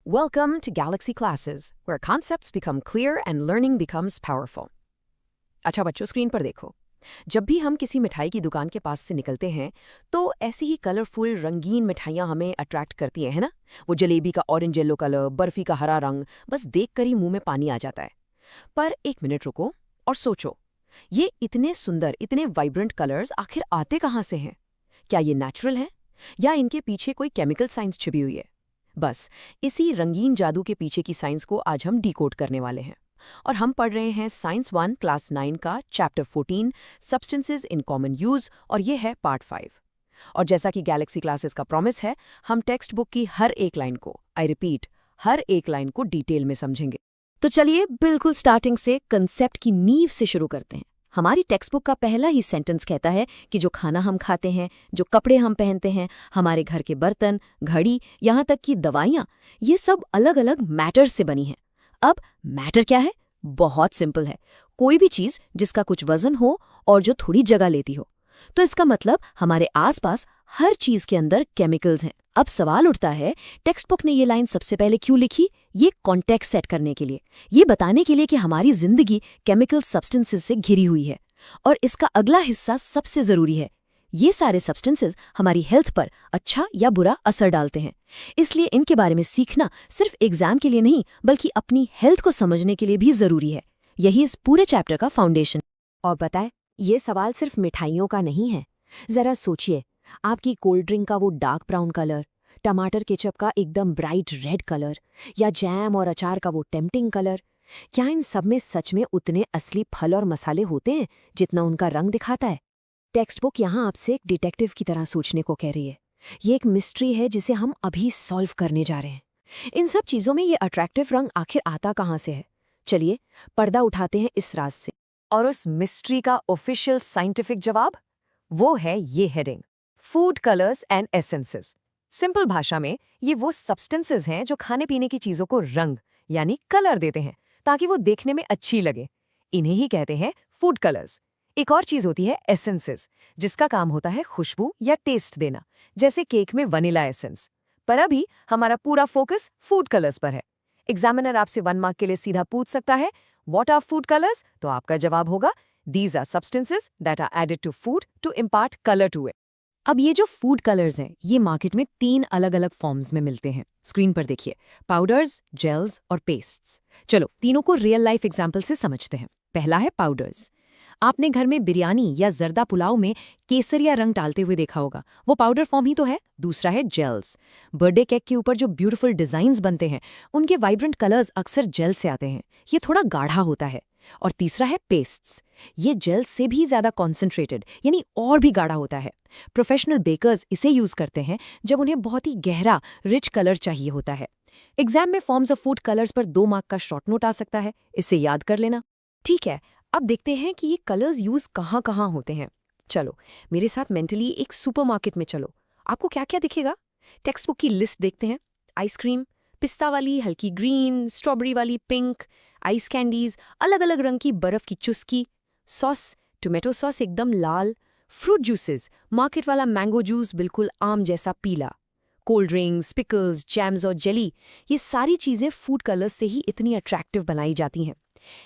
Welcome to Galaxy Classes, where concepts become clear and learning becomes powerful. अच्छा बच्चों, screen पर देखो। जब भी हम किसी मिठाई की दुकान के पास से निकलते हैं तो ऐसी ही कलरफुल रंगीन मिठाइयाँ हमें अट्रैक्ट करती हैं, है ना? वो जलेबी का ऑरेंज येलो कलर, बर्फी का हरा रंग, बस देखकर ही मुंह में पानी आ जाता है। पर एक मिनट रुको और सोचो, ये इतने सुंदर, इतने वाइब्रेंट कलर्स आखिर आते कहाँ से हैं? क्या ये नेचुरल हैं या इनके पीछे कोई केमिकल साइंस छिपी हुई है? बस इसी रंगीन जादू के पीछे की साइंस को आज हम डिकोड करने वाले हैं। और हम पढ़ रहे हैं साइंस 1 क्लास 9 का chapter 14 substances in common use, और ये है पार्ट 5। और जैसा कि गैलेक्सी क्लासेस का प्रॉमिस है, हम टेक्स्ट बुक की हर एक लाइन को, आई रिपीट, हर एक लाइन को डिटेल में समझेंगे। तो चलिए बिल्कुल स्टार्टिंग से कंसेप्ट की नींव से शुरू करते हैं। हमारी टेक्स्ट बुक का पहला ही सेंटेंस कहता है कि जो खाना हम खाते हैं, जो कपड़े हम पहनते हैं, हमारे घर के बर्तन, घड़ी, यहाँ तक कि दवाइयाँ, ये सब अलग अलग मैटर से बनी हैं। अब मैटर क्या है? बहुत सिंपल है, कोई भी चीज़ जिसका कुछ वजन हो और जो थोड़ी जगह लेती हो। तो इसका मतलब हमारे आसपास हर चीज़ के अंदर केमिकल्स हैं। अब सवाल उठता है, टेक्स्ट बुक ने ये लाइन सबसे पहले क्यों लिखी? ये कॉन्टेक्स्ट सेट करने के लिए, ये बताने के लिए कि हमारी जिंदगी केमिकल सब्सटेंसेस से घिरी हुई है। और इसका अगला हिस्सा सबसे ज़रूरी है, ये सारे सब्सटेंसेस हमारी हेल्थ पर अच्छा या बुरा असर डालते हैं। इसलिए इनके बारे में सीखना सिर्फ एग्जाम के लिए नहीं, बल्कि अपनी हेल्थ को समझने के लिए भी ज़रूरी है। यही इस पूरे चैप्टर का फाउंडेशन। और बताए, ये सवाल सिर्फ मिठाइयों का नहीं है। जरा सोचिए, आपकी कोल्ड ड्रिंक का वो डार्क ब्राउन कलर, टमाटर केचप का एकदम ब्राइट रेड कलर, या जैम और अचार का वो टेम्पटिंग कलर, क्या इन सब में सच में उतने असली फल और मसाले होते हैं जितना उनका रंग दिखाता है? टेक्स्ट बुक यहाँ आपसे एक डिटेक्टिव की तरह सोचने को कह रही है। ये एक मिस्ट्री है जिसे हम अभी सॉल्व करने जा रहे हैं। इन सब चीज़ों में ये अट्रैक्टिव रंग आखिर आता कहाँ से है? चलिए पर्दा उठाते हैं इस राज से। और उस मिस्ट्री का ऑफिशियल साइंटिफिक जवाब, वो है ये heading, food colours and essences. Simple भाषा में ये वो सब्सटेंसेस हैं जो खाने पीने की चीजों को रंग यानी कलर देते हैं ताकि वो देखने में अच्छी लगे। इन्हें ही कहते हैं फूड कलर्स। एक और चीज होती है एसेंसेस, जिसका काम होता है खुशबू या टेस्ट देना, जैसे केक में वनीला एसेंस। पर अभी हमारा पूरा फोकस फूड कलर्स पर है। एग्जामिनर आपसे 1 मार्क के लिए सीधा पूछ सकता है, What are food colors? तो आपका जवाब होगा, These are substances that are added to food to impart color to it. अब ये जो फूड कलर्स हैं, ये मार्केट में 3 अलग अलग फॉर्म्स में मिलते हैं। स्क्रीन पर देखिए, पाउडर्स, जेल्स और पेस्ट्स। चलो तीनों को रियल लाइफ एग्जाम्पल से समझते हैं। पहला है पाउडर्स। आपने घर में बिरयानी या जर्दा पुलाव में केसरिया रंग डालते हुए देखा होगा, वो पाउडर फॉर्म ही तो है। दूसरा है जेल्स। बर्थडे केक के ऊपर जो ब्यूटीफुल डिजाइन्स बनते हैं, उनके वाइब्रेंट कलर्स अक्सर जेल से आते हैं, ये थोड़ा गाढ़ा होता है। और तीसरा है पेस्ट्स। ये जेल से भी ज्यादा कॉन्सेंट्रेटेड यानी और भी गाढ़ा होता है। प्रोफेशनल बेकर्स इसे यूज करते हैं जब उन्हें बहुत ही गहरा रिच कलर चाहिए होता है। एग्जाम में फॉर्म्स ऑफ फूड कलर्स पर 2 मार्क का शॉर्ट नोट आ सकता है, इसे याद कर लेना। ठीक है, अब देखते हैं कि ये कलर्स यूज कहाँ कहाँ होते हैं। चलो मेरे साथ मेंटली एक सुपरमार्केट में चलो। आपको क्या क्या दिखेगा? टेक्स्ट बुक की लिस्ट देखते हैं। आइसक्रीम, पिस्ता वाली हल्की ग्रीन, स्ट्रॉबेरी वाली पिंक, आइस कैंडीज, अलग अलग रंग की बर्फ की चुस्की, सॉस, टोमेटो सॉस एकदम लाल, फ्रूट जूसेस, मार्केट वाला मैंगो जूस बिल्कुल आम जैसा पीला, कोल्ड ड्रिंक्स, पिकल्स, जैम्स और जेली, ये सारी चीजें फूड कलर्स से ही इतनी अट्रैक्टिव बनाई जाती हैं।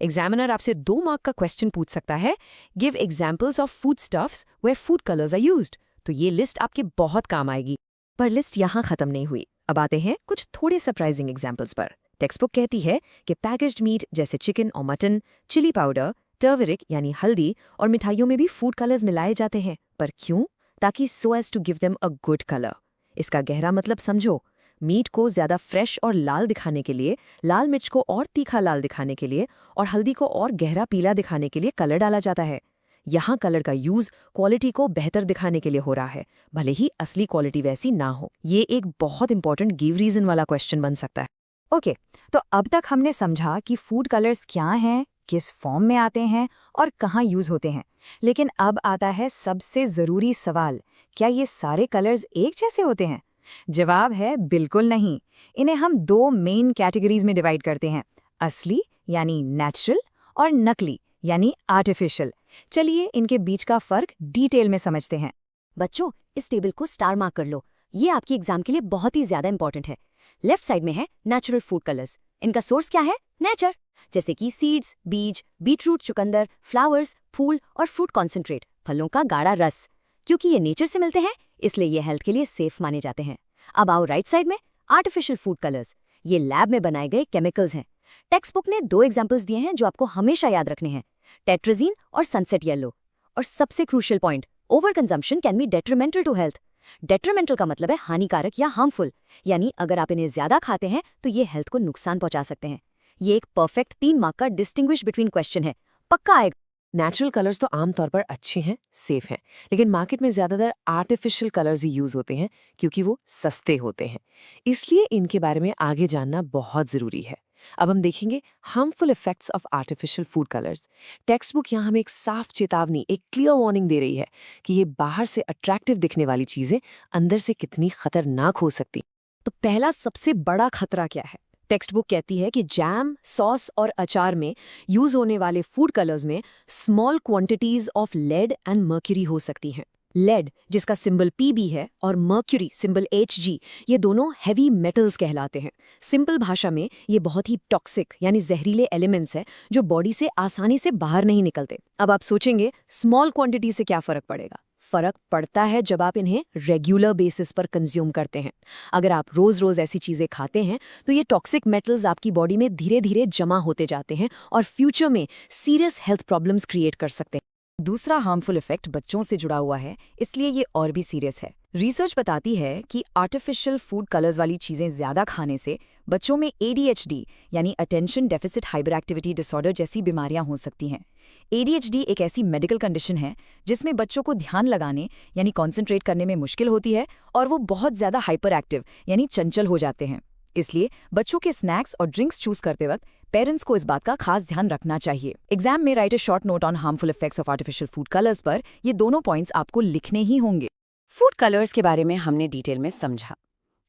एग्जामिनर आपसे 2 मार्क का क्वेश्चन पूछ सकता है, give examples of food stuffs where food colours are used. तो ये लिस्ट आपके बहुत काम आएगी। पर लिस्ट यहाँ खत्म नहीं हुई। अब आते हैं कुछ थोड़े सरप्राइजिंग एग्जाम्पल्स पर। टेक्स्ट बुक कहती है कि पैकेज्ड मीट जैसे चिकन और मटन, चिली पाउडर, टर्मरिक यानी हल्दी और मिठाइयों में भी फूड कलर्स मिलाए जाते हैं। पर क्यों? ताकि so as to give them a good colour. इसका गहरा मतलब समझो। मीट को ज्यादा फ्रेश और लाल दिखाने के लिए, लाल मिर्च को और तीखा लाल दिखाने के लिए और हल्दी को और गहरा पीला दिखाने के लिए कलर डाला जाता है। यहाँ कलर का यूज क्वालिटी को बेहतर दिखाने के लिए हो रहा है, भले ही असली क्वालिटी वैसी ना हो। ये एक बहुत इंपॉर्टेंट गिव रीजन वाला क्वेश्चन बन सकता है। ओके, तो अब तक हमने समझा कि फूड कलर्स क्या हैं, किस फॉर्म में आते हैं और कहाँ यूज होते हैं। लेकिन अब आता है सबसे ज़रूरी सवाल, क्या ये सारे कलर्स एक जैसे होते हैं? जवाब है बिल्कुल नहीं। इन्हें हम 2 मेन कैटेगरीज में डिवाइड करते हैं, असली यानी नेचुरल और नकली यानी आर्टिफिशियल। चलिए इनके बीच का फर्क डिटेल में समझते हैं। बच्चों, इस टेबल को स्टार मार्क कर लो, ये आपकी एग्जाम के लिए बहुत ही ज्यादा इंपॉर्टेंट है। लेफ्ट साइड में है नेचुरल फूड कलर्स। इनका सोर्स क्या है? नेचर, जैसे कि सीड्स, बीज, बीटरूट, चुकंदर, फ्लावर्स, फूल और फ्रूट कॉन्सेंट्रेट, फलों का गाढ़ा रस। क्योंकि ये नेचर से मिलते हैं इसलिए ये हेल्थ के लिए सेफ माने जाते हैं। अब आओ राइट साइड में, आर्टिफिशियल फूड कलर्स। ये लैब में बनाए गए केमिकल्स हैं। टेक्स्ट बुक ने 2 एग्जाम्पल्स दिए हैं जो आपको हमेशा याद रखने हैं, टेट्राजीन और सनसेट येलो। और सबसे crucial point, over consumption can be detrimental to health. Detrimental का मतलब है हानिकारक या हार्मफुल, यानी अगर आप इन्हें ज्यादा खाते हैं तो ये हेल्थ को नुकसान पहुंचा सकते हैं। ये एक परफेक्ट 3 मार्क का डिस्टिंग्विश बिटवीन क्वेश्चन है, पक्का आएगा। नेचुरल कलर्स तो आमतौर पर अच्छे हैं, सेफ हैं, लेकिन मार्केट में ज़्यादातर आर्टिफिशियल कलर्स ही यूज़ होते हैं क्योंकि वो सस्ते होते हैं। इसलिए इनके बारे में आगे जानना बहुत ज़रूरी है। अब हम देखेंगे harmful effects of artificial food colours. Text book यहाँ हमें एक साफ चेतावनी, एक क्लियर वार्निंग दे रही है कि ये बाहर से अट्रैक्टिव दिखने वाली चीज़ें अंदर से कितनी खतरनाक हो सकती। तो पहला सबसे बड़ा खतरा क्या है? टेक्स्ट बुक कहती है कि जैम, सॉस और अचार में यूज होने वाले फूड कलर्स में small quantities of lead and mercury हो सकती हैं। लेड, जिसका सिंबल Pb है, और मर्क्यूरी, सिंबल Hg, ये दोनों हैवी मेटल्स कहलाते हैं। सिंपल भाषा में ये बहुत ही टॉक्सिक यानी जहरीले एलिमेंट्स हैं जो बॉडी से आसानी से बाहर नहीं निकलते। अब आप सोचेंगे स्मॉल क्वांटिटी से क्या फर्क पड़ेगा? फर्क पड़ता है जब आप इन्हें रेगुलर बेसिस पर कंज्यूम करते हैं। अगर आप रोज रोज ऐसी चीजें खाते हैं तो ये टॉक्सिक मेटल्स आपकी बॉडी में धीरे धीरे जमा होते जाते हैं और फ्यूचर में सीरियस हेल्थ प्रॉब्लम्स क्रिएट कर सकते हैं। दूसरा हार्मफुल इफेक्ट बच्चों से जुड़ा हुआ है, इसलिए ये और भी सीरियस है। रिसर्च बताती है कि आर्टिफिशियल फूड कलर्स वाली चीजें ज्यादा खाने से बच्चों में ADHD यानी attention deficit hyper activity disorder जैसी बीमारियां हो सकती हैं। ADHD एक ऐसी मेडिकल कंडीशन है जिसमें बच्चों को ध्यान लगाने यानी कॉन्सेंट्रेट करने में मुश्किल होती है और वो बहुत ज्यादा हाइपर एक्टिव यानी चंचल हो जाते हैं। इसलिए बच्चों के स्नैक्स और ड्रिंक्स चूज करते वक्त पेरेंट्स को इस बात का खास ध्यान रखना चाहिए। एग्जाम में right a short note on harmful effects of artificial food colours पर ये दोनों पॉइंट्स आपको लिखने ही होंगे। फूड कलर्स के बारे में हमने डिटेल में समझा।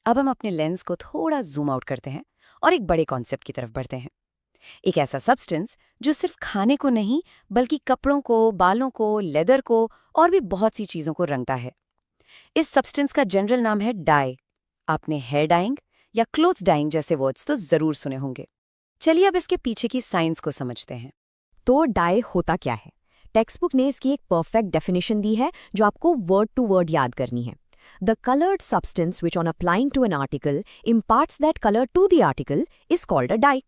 अब हम अपने लेंस को थोड़ा जूम आउट करते हैं और एक बड़े कॉन्सेप्ट की तरफ बढ़ते हैं। एक ऐसा सब्सटेंस जो सिर्फ खाने को नहीं बल्कि कपड़ों को, बालों को, लेदर को और भी बहुत सी चीजों को रंगता है। इस सब्सटेंस का जनरल नाम है डाई। आपने हेयर डाइंग या क्लोथ्स डाइंग जैसे वर्ड्स तो जरूर सुने होंगे। चलिए अब इसके पीछे की साइंस को समझते हैं। तो डाई होता क्या है? टेक्स्ट बुक ने इसकी एक परफेक्ट डेफिनेशन दी है जो आपको वर्ड टू वर्ड याद करनी है। The colored substance which on applying to an article imparts that color to the article is called a dye.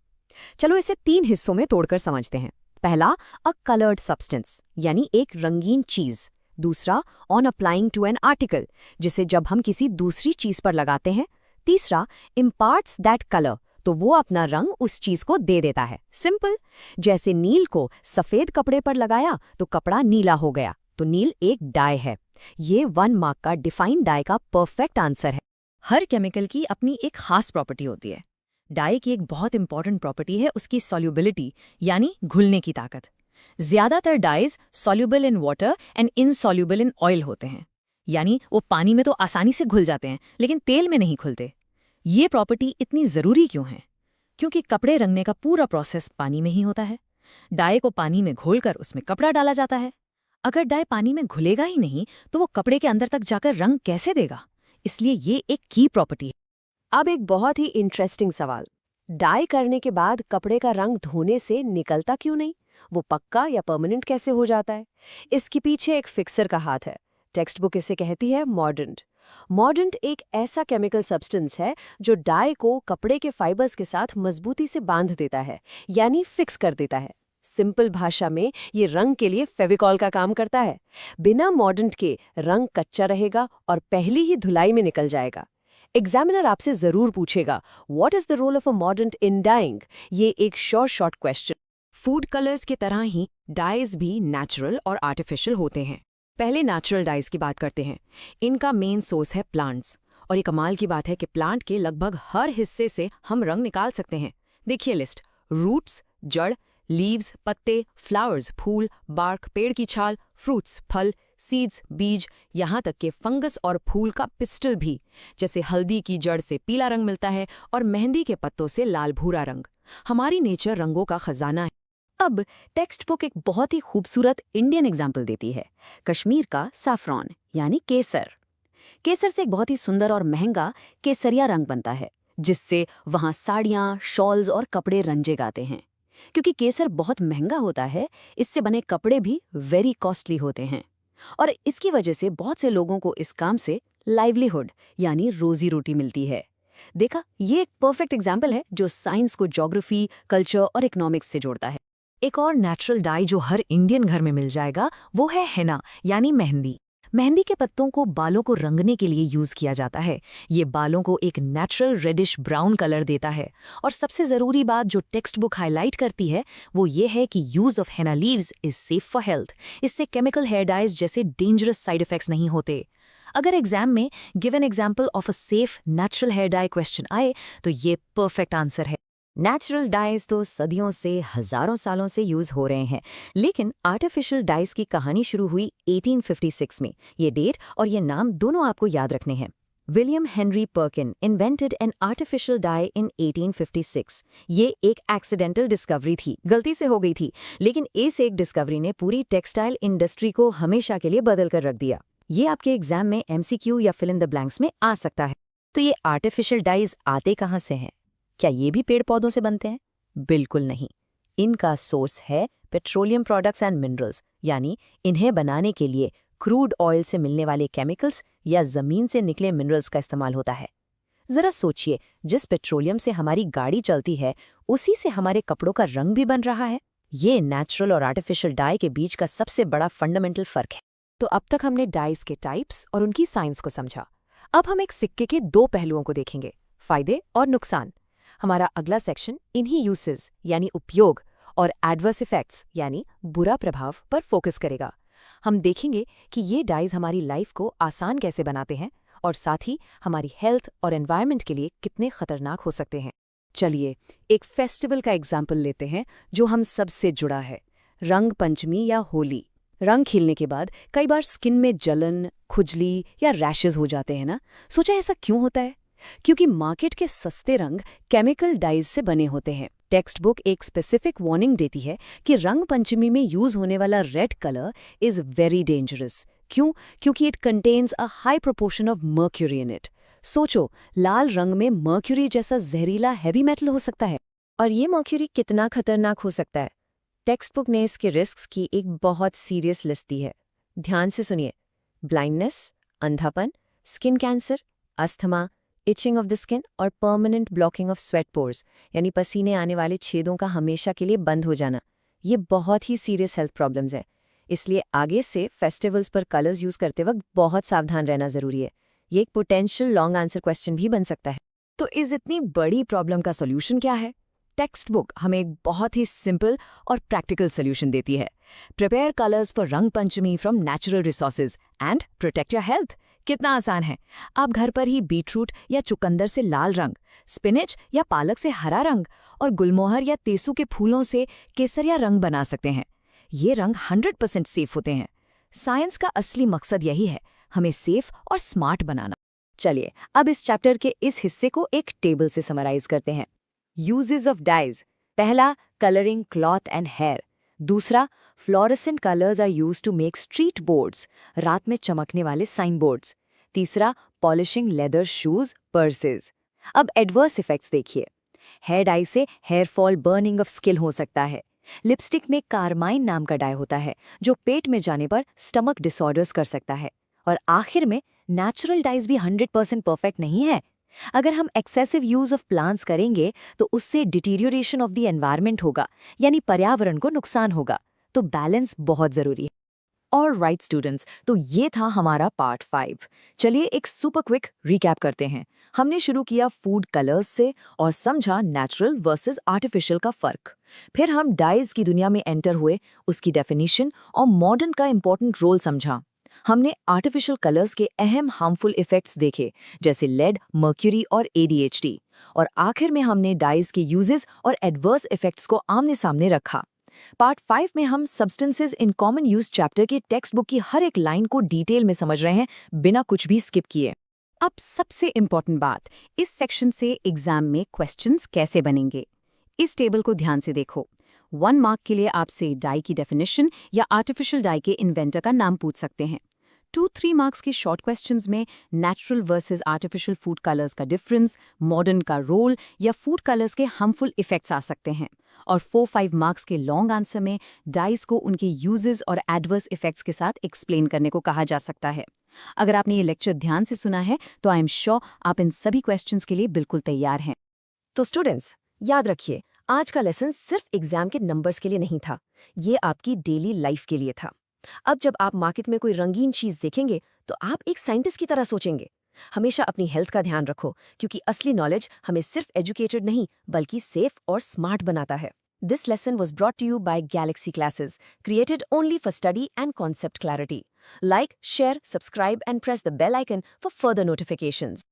चलो इसे 3 हिस्सों में तोड़कर समझते हैं। पहला, अ कलर्ड सब्सटेंस यानी एक रंगीन चीज। दूसरा, on applying to an article, जिसे जब हम किसी दूसरी चीज पर लगाते हैं। तीसरा, इम्पार्ट्स दैट कलर, तो वो अपना रंग उस चीज को दे देता है। सिंपल, जैसे नील को सफेद कपड़े पर लगाया तो कपड़ा नीला हो गया, तो नील एक डाई है। ये 1 मार्क का डिफाइंड डाई का परफेक्ट आंसर है। हर केमिकल की अपनी एक खास प्रॉपर्टी होती है। डाई की एक बहुत इंपॉर्टेंट प्रॉपर्टी है उसकी सॉल्युबिलिटी यानी घुलने की ताकत। ज्यादातर dyes soluble in water and insoluble in oil होते हैं, यानी वो पानी में तो आसानी से घुल जाते हैं लेकिन तेल में नहीं घुलते। ये प्रॉपर्टी इतनी जरूरी क्यों है? क्योंकि कपड़े रंगने का पूरा प्रोसेस पानी में ही होता है। डाई को पानी में घोलकर उसमें कपड़ा डाला जाता है। अगर डाई पानी में घुलेगा ही नहीं तो वो कपड़े के अंदर तक जाकर रंग कैसे देगा? इसलिए ये एक की प्रॉपर्टी है। अब एक बहुत ही इंटरेस्टिंग सवाल, डाई करने के बाद कपड़े का रंग धोने से निकलता क्यों नहीं? वो पक्का या परमानेंट कैसे हो जाता है? इसके पीछे एक फिक्सर का हाथ है। टेक्स्ट बुक इसे कहती है मॉर्डेंट। मॉर्डेंट एक ऐसा केमिकल सब्सटेंस है जो डाई को कपड़े के फाइबर्स के साथ मजबूती से बांध देता है, यानी फिक्स कर देता है। सिंपल भाषा में ये रंग के लिए फेविकॉल का काम करता है। बिना मॉर्डेंट के रंग कच्चा रहेगा और पहली ही धुलाई में निकल जाएगा। एग्जामिनर आपसे जरूर पूछेगा, what is the role of a mordant in dyeing? ये एक शॉर्ट क्वेश्चन। फूड कलर्स की तरह ही डाइज भी नेचुरल और आर्टिफिशियल होते हैं। पहले नेचुरल डाइज की बात करते हैं। इनका मेन सोर्स है प्लांट्स, और ये कमाल की बात है कि प्लांट के लगभग हर हिस्से से हम रंग निकाल सकते हैं। देखिए लिस्ट, रूट्स, जड़, लीव्स, पत्ते, फ्लावर्स, फूल, बार्क, पेड़ की छाल, फ्रूट्स, फल, सीड्स, बीज, यहाँ तक के फंगस और फूल का पिस्टल भी। जैसे हल्दी की जड़ से पीला रंग मिलता है और मेहंदी के पत्तों से लाल भूरा रंग। हमारी नेचर रंगों का खजाना है। अब टेक्स्ट बुक एक बहुत ही खूबसूरत इंडियन एग्जाम्पल देती है, कश्मीर का साफ्रॉन यानी केसर। केसर से एक बहुत ही सुंदर और महंगा केसरिया रंग बनता है। जिससे वहाँ साड़ियाँ, शॉल्स और कपड़े रंजे गाते हैं। क्योंकि केसर बहुत महंगा होता है, इससे बने कपड़े भी वेरी कॉस्टली होते हैं। और इसकी वजह से बहुत से लोगों को इस काम से लाइवलीहुड यानी रोजी रोटी मिलती है। देखा, ये एक परफेक्ट एग्जाम्पल है जो साइंस को ज्योग्राफी, कल्चर और इकोनॉमिक्स से जोड़ता है। एक और नेचुरल डाई जो हर इंडियन घर में मिल जाएगा वो है हेना यानी मेहंदी। मेहंदी के पत्तों को बालों को रंगने के लिए यूज किया जाता है। ये बालों को एक नेचुरल रेडिश ब्राउन कलर देता है। और सबसे ज़रूरी बात जो टेक्स्ट बुक हाईलाइट करती है वो ये है कि use of henna leaves is safe for health. इससे केमिकल हेयर डाइज जैसे डेंजरस साइड इफेक्ट्स नहीं होते। अगर एग्जाम में give an example of a safe natural hair dye question आए तो ये परफेक्ट आंसर है। नेचुरल डाइज तो सदियों से, हजारों सालों से यूज हो रहे हैं, लेकिन आर्टिफिशियल डाइज की कहानी शुरू हुई 1856 में। ये डेट और ये नाम दोनों आपको याद रखने हैं। William Henry Perkin invented an artificial dye in 1856। ये एक एक्सीडेंटल डिस्कवरी थी, गलती से हो गई थी, लेकिन इस एक डिस्कवरी ने पूरी टेक्सटाइल इंडस्ट्री को हमेशा के लिए बदल कर रख दिया। ये आपके एग्जाम में MCQ या फिल इन द ब्लैंक्स में आ सकता है। तो ये आर्टिफिशियल डाइज आते कहाँ से हैं? क्या ये भी पेड़ पौधों से बनते हैं? बिल्कुल नहीं। इनका सोर्स है पेट्रोलियम प्रोडक्ट्स एंड मिनरल्स, यानी इन्हें बनाने के लिए क्रूड ऑयल से मिलने वाले केमिकल्स या जमीन से निकले मिनरल्स का इस्तेमाल होता है। जरा सोचिए, जिस पेट्रोलियम से हमारी गाड़ी चलती है उसी से हमारे कपड़ों का रंग भी बन रहा है। ये नेचुरल और आर्टिफिशियल डाई के बीच का सबसे बड़ा फंडामेंटल फर्क है। तो अब तक हमने डाइज के टाइप्स और उनकी साइंस को समझा। अब हम एक सिक्के के दो पहलुओं को देखेंगे, फायदे और नुकसान। हमारा अगला सेक्शन इन्हीं यूसेस यानी उपयोग और एडवर्स इफेक्ट्स यानी बुरा प्रभाव पर फोकस करेगा। हम देखेंगे कि ये डाइज हमारी लाइफ को आसान कैसे बनाते हैं और साथ ही हमारी हेल्थ और एनवायरनमेंट के लिए कितने खतरनाक हो सकते हैं। चलिए एक फेस्टिवल का एग्जाम्पल लेते हैं जो हम सबसे जुड़ा है, रंग पंचमी या होली। रंग खेलने के बाद कई बार स्किन में जलन, खुजली या रैशेज हो जाते हैं ना। सोचा ऐसा क्यों होता है? क्योंकि मार्केट के सस्ते रंग केमिकल डाइज से बने होते हैं। टेक्स्ट बुक एक स्पेसिफिक वार्निंग देती है कि रंग पंचमी में यूज होने वाला red colour is very dangerous. क्यों? क्योंकि it contains a high proportion of mercury in it. सोचो, लाल रंग में मर्क्यूरी जैसा जहरीला हैवी मेटल हो सकता है। और ये मर्क्यूरी कितना खतरनाक हो सकता है? टेक्स्ट बुक ने इसके रिस्क्स की एक बहुत सीरियस लिस्ट दी है। ध्यान से सुनिए, ब्लाइंडनेस, अंधापन, skin cancer, asthma, itching of the skin और permanent blocking of sweat pores यानी पसीने आने वाले छेदों का हमेशा के लिए बंद हो जाना। ये बहुत ही सीरियस हेल्थ प्रॉब्लम्स हैं। इसलिए आगे से फेस्टिवल्स पर कलर्स यूज करते वक्त बहुत सावधान रहना जरूरी है। ये एक पोटेंशियल लॉन्ग आंसर क्वेश्चन भी बन सकता है। तो इस इतनी बड़ी प्रॉब्लम का सोल्यूशन क्या है? टेक्स्ट बुक हमें एक बहुत ही सिंपल और प्रैक्टिकल सोल्यूशन देती है। Prepare colours for Rang Panchami from natural resources and protect your health. कितना आसान है। आप घर पर ही बीटरूट या चुकंदर से लाल रंग, स्पिनच या पालक से हरा रंग और गुलमोहर या तेसू के फूलों से केसरिया रंग बना सकते हैं। ये रंग 100% सेफ होते हैं। साइंस का असली मकसद यही है, हमें सेफ और स्मार्ट बनाना। चलिए अब इस चैप्टर के इस हिस्से को एक टेबल से समराइज करते हैं। Uses of dyes. पहला, कलरिंग क्लॉथ एंड हेयर। दूसरा, fluorescent colours are used to make street boards, रात में चमकने वाले साइन बोर्ड्स। तीसरा, पॉलिशिंग लेदर शूज, पर्सेस। अब एडवर्स इफेक्ट्स देखिए। हेयर डाई से hair fall, burning of skin हो सकता है। लिपस्टिक में कार्माइन नाम का डाई होता है जो पेट में जाने पर स्टमक डिसऑर्डर्स कर सकता है। और आखिर में नेचुरल डाइज भी 100% परफेक्ट नहीं है। अगर हम एक्सेसिव यूज ऑफ प्लांट्स करेंगे तो उससे डिटीरियोरेशन ऑफ द एनवायरनमेंट होगा, यानी पर्यावरण को नुकसान होगा। तो बैलेंस बहुत जरूरी है। और राइट स्टूडेंट्स, तो ये था हमारा पार्ट 5। चलिए एक सुपर क्विक रिकैप करते हैं। हमने शुरू किया फूड कलर्स से और समझा नेचुरल वर्सेस आर्टिफिशियल का फर्क। फिर हम डाइज की दुनिया में एंटर हुए, उसकी डेफिनेशन और मॉडर्न का इंपॉर्टेंट रोल समझा। हमने आर्टिफिशियल कलर्स के अहम हार्मफुल इफेक्ट्स देखे, जैसे लेड, मर्क्यूरी और ADHD। और आखिर में हमने डाइज के यूजेस और एडवर्स इफेक्ट्स को आमने सामने रखा। पार्ट 5 में हम substances in common use chapter के टेक्स्ट बुक की हर एक लाइन को डिटेल में समझ रहे हैं, बिना कुछ भी स्किप किए। अब सबसे इम्पोर्टेंट बात, इस सेक्शन से एग्जाम में क्वेश्चंस कैसे बनेंगे। इस टेबल को ध्यान से देखो। 1 मार्क के लिए आपसे डाई की डेफिनेशन या आर्टिफिशियल डाई के इन्वेंटर का नाम पूछ सकते हैं। 2-3 मार्क्स के शॉर्ट क्वेश्चंस में natural versus artificial food colours का डिफरेंस, मॉडर्न का रोल या फूड कलर्स के हार्मफुल इफेक्ट्स आ सकते हैं। और 4-5 मार्क्स के लॉन्ग आंसर में डाइस को उनके यूजेस और एडवर्स इफेक्ट्स के साथ एक्सप्लेन करने को कहा जा सकता है। अगर आपने ये लेक्चर ध्यान से सुना है तो आई एम श्योर आप इन सभी क्वेश्चंस के लिए बिल्कुल तैयार हैं। तो स्टूडेंट्स, याद रखिए, आज का लेसन सिर्फ एग्जाम के नंबर्स के लिए नहीं था, ये आपकी डेली लाइफ के लिए था। अब जब आप मार्केट में कोई रंगीन चीज देखेंगे तो आप एक साइंटिस्ट की तरह सोचेंगे। हमेशा अपनी हेल्थ का ध्यान रखो, क्योंकि असली नॉलेज हमें सिर्फ एजुकेटेड नहीं बल्कि सेफ और स्मार्ट बनाता है। This lesson was brought to you by Galaxy Classes, created only for study and concept clarity. Like, share, subscribe and press the bell icon for further notifications.